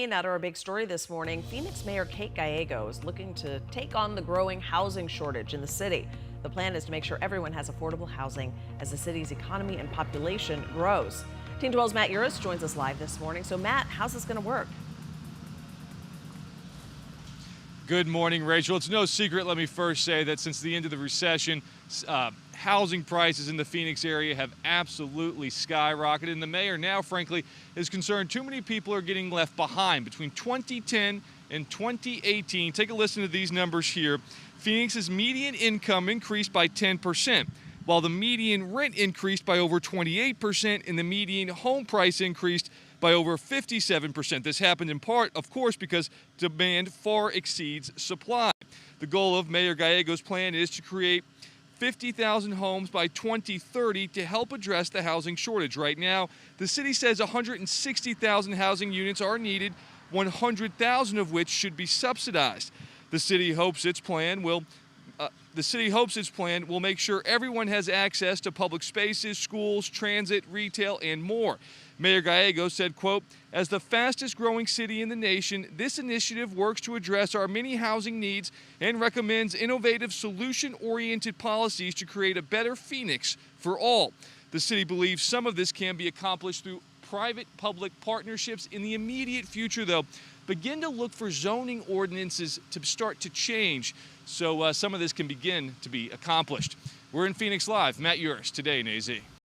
Out of our big story this morning, Phoenix Mayor Kate Gallego is looking to take on the growing housing shortage in the city. The plan is to make sure everyone has affordable housing as the city's economy and population grows. Team 12's Matt Yurus joins us live this morning. So Matt, how's this going to work? Good morning, Rachel. It's no secret, let me first say, that since the end of the recession, housing prices in the Phoenix area have absolutely skyrocketed. And the mayor now, frankly, is concerned too many people are getting left behind. Between 2010 and 2018, take a listen to these numbers here. Phoenix's median income increased by 10%, while the median rent increased by over 28% and the median home price increased by over 57%. This happened in part, of course, because demand far exceeds supply. The goal of Mayor Gallego's plan is to create 50,000 homes by 2030 to help address the housing shortage. Right now, the city says 160,000 housing units are needed, 100,000 of which should be subsidized. The city hopes its plan will make sure everyone has access to public spaces, schools, transit, retail, and more. Mayor Gallego said, quote, "As the fastest growing city in the nation, this initiative works to address our many housing needs and recommends innovative, solution-oriented policies to create a better Phoenix for all." The city believes some of this can be accomplished through private-public partnerships. In the immediate future, though, begin to look for zoning ordinances to start to change so some of this can begin to be accomplished. We're in Phoenix Live. Matt Yurus, Today in AZ.